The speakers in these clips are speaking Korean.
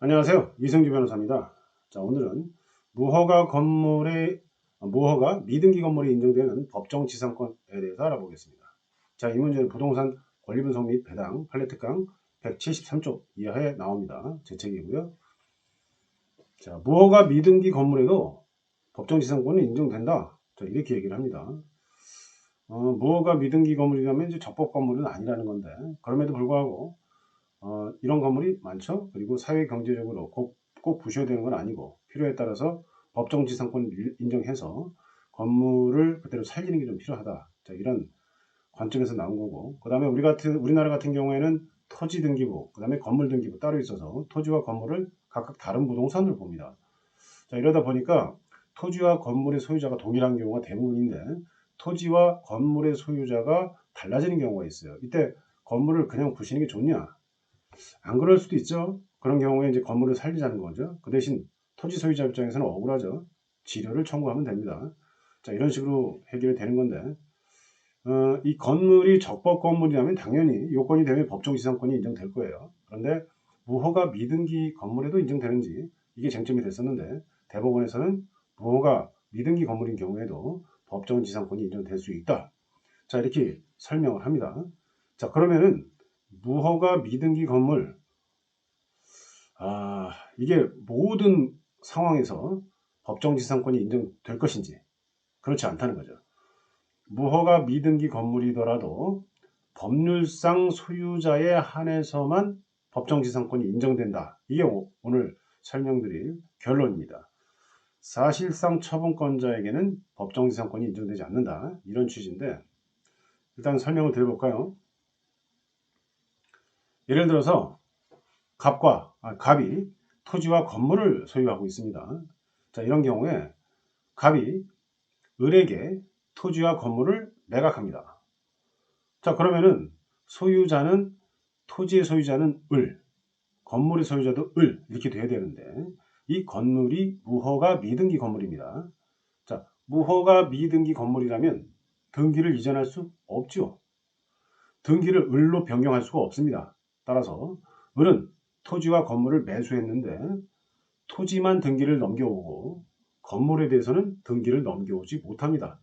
안녕하세요. 이승규 변호사입니다. 자, 오늘은 무허가 미등기 건물이 인정되는 법정 지상권에 대해서 알아보겠습니다. 자, 이 문제는 부동산 권리분석 및 배당 판례특강 173쪽 이하에 나옵니다. 제 책이고요. 자, 무허가 미등기 건물에도 법정 지상권은 인정된다. 자, 이렇게 얘기를 합니다. 무허가 미등기 건물이라면 이제 적법 건물은 아니라는 건데, 그럼에도 불구하고 이런 건물이 많죠. 그리고 사회 경제적으로 꼭 부셔야 되는 건 아니고 필요에 따라서 법정지상권을 인정해서 건물을 그대로 살리는 게 좀 필요하다. 자, 이런 관점에서 나온 거고, 그 다음에 우리나라 같은 경우에는 토지 등기부, 그 다음에 건물 등기부 따로 있어서 토지와 건물을 각각 다른 부동산으로 봅니다. 자, 이러다 보니까 토지와 건물의 소유자가 동일한 경우가 대부분인데 토지와 건물의 소유자가 달라지는 경우가 있어요. 이때 건물을 그냥 부시는 게 좋냐? 안 그럴 수도 있죠. 그런 경우에 이제 건물을 살리자는 거죠. 그 대신 토지 소유자 입장에서는 억울하죠. 지료를 청구하면 됩니다. 자, 이런 식으로 해결이 되는 건데, 이 건물이 적법 건물이라면 당연히 요건이 되면 법정지상권이 인정될 거예요. 그런데 무허가 미등기 건물에도 인정되는지 이게 쟁점이 됐었는데, 대법원에서는 무허가 미등기 건물인 경우에도 법정지상권이 인정될 수 있다. 자, 이렇게 설명을 합니다. 자, 그러면은 무허가 미등기 건물, 이게 모든 상황에서 법정지상권이 인정될 것인지 그렇지 않다는 거죠. 무허가 미등기 건물이더라도 법률상 소유자에 한해서만 법정지상권이 인정된다. 이게 오늘 설명드릴 결론입니다. 사실상 처분권자에게는 법정지상권이 인정되지 않는다. 이런 취지인데, 일단 설명을 드려볼까요? 예를 들어서 갑이 토지와 건물을 소유하고 있습니다. 자, 이런 경우에 갑이 을에게 토지와 건물을 매각합니다. 자, 그러면은 토지의 소유자는 을, 건물의 소유자도 을, 이렇게 돼야 되는데 이 건물이 무허가 미등기 건물입니다. 자, 무허가 미등기 건물이라면 등기를 이전할 수 없죠. 등기를 을로 변경할 수가 없습니다. 따라서 을은 토지와 건물을 매수했는데 토지만 등기를 넘겨오고 건물에 대해서는 등기를 넘겨오지 못합니다.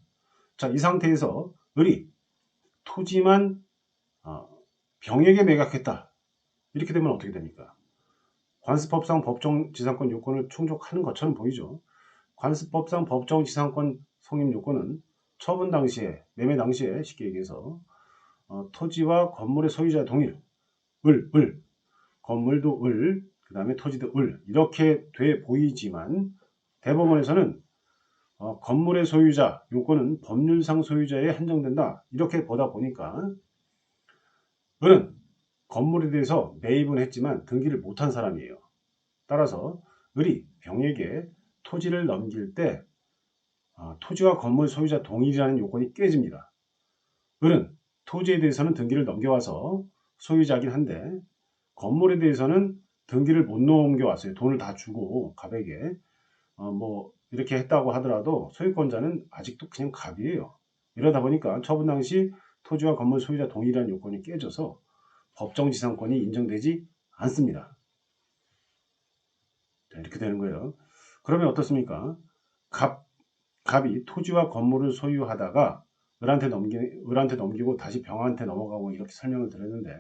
자, 이 상태에서 을이 토지만 병에게 매각했다. 이렇게 되면 어떻게 됩니까? 관습법상 법정지상권 요건을 충족하는 것처럼 보이죠. 관습법상 법정지상권 성립 요건은 처분 당시에, 매매 당시에 쉽게 얘기해서 토지와 건물의 소유자 동일, 건물도 그 다음에 토지도 이렇게 돼 보이지만 대법원에서는 건물의 소유자 요건은 법률상 소유자에 한정된다. 이렇게 보다 보니까 을은 건물에 대해서 매입은 했지만 등기를 못한 사람이에요. 따라서 을이 병에게 토지를 넘길 때 토지와 건물 소유자 동일이라는 요건이 깨집니다. 을은 토지에 대해서는 등기를 넘겨와서 소유자긴 한데 건물에 대해서는 등기를 못 넘겨왔어요. 돈을 다 주고 갑에게 뭐 이렇게 했다고 하더라도 소유권자는 아직도 그냥 갑이에요. 이러다 보니까 처분 당시 토지와 건물 소유자 동일한 요건이 깨져서 법정지상권이 인정되지 않습니다. 자, 이렇게 되는 거예요. 그러면 어떻습니까? 갑이 토지와 건물을 소유하다가 을한테 넘기고 다시 병한테 넘어가고 이렇게 설명을 드렸는데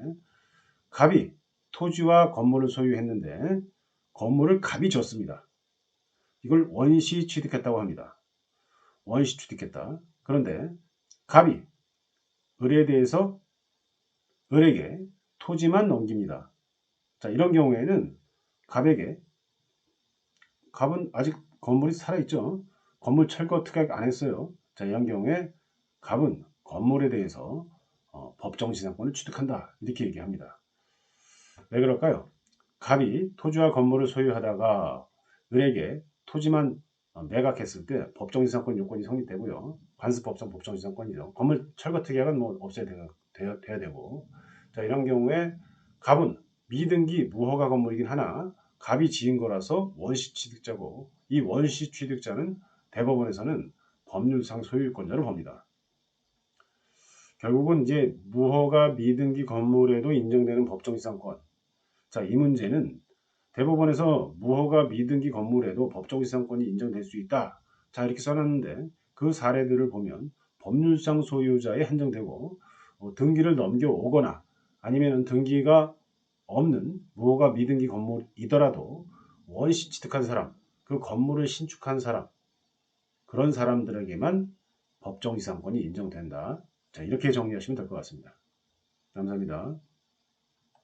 갑이 토지와 건물을 소유했는데 건물을 갑이 줬습니다. 이걸 원시 취득했다고 합니다. 원시 취득했다. 그런데 갑이 을에게 토지만 넘깁니다. 자, 이런 경우에는 갑은 아직 건물이 살아있죠. 건물 철거 특약 안 했어요. 자, 이런 경우에 갑은 건물에 대해서 법정지상권을 취득한다. 이렇게 얘기합니다. 왜 그럴까요? 갑이 토지와 건물을 소유하다가 을에게 토지만 매각했을 때 법정지상권 요건이 성립되고요. 관습법상 법정지상권이죠. 건물 철거 특약은 뭐 없어야 돼야 되고. 자, 이런 경우에 갑은 미등기 무허가 건물이긴 하나 갑이 지은 거라서 원시 취득자고 이 원시 취득자는 대법원에서는 법률상 소유권자로 봅니다. 결국은 이제 무허가 미등기 건물에도 인정되는 법정지상권. 자, 이 문제는 대법원에서 무허가 미등기 건물에도 법정지상권이 인정될 수 있다. 자, 이렇게 써놨는데 그 사례들을 보면 법률상 소유자에 한정되고 등기를 넘겨오거나 아니면 등기가 없는 무허가 미등기 건물이더라도 원시 취득한 사람, 그 건물을 신축한 사람, 그런 사람들에게만 법정지상권이 인정된다. 자, 이렇게 정리하시면 될 것 같습니다. 감사합니다.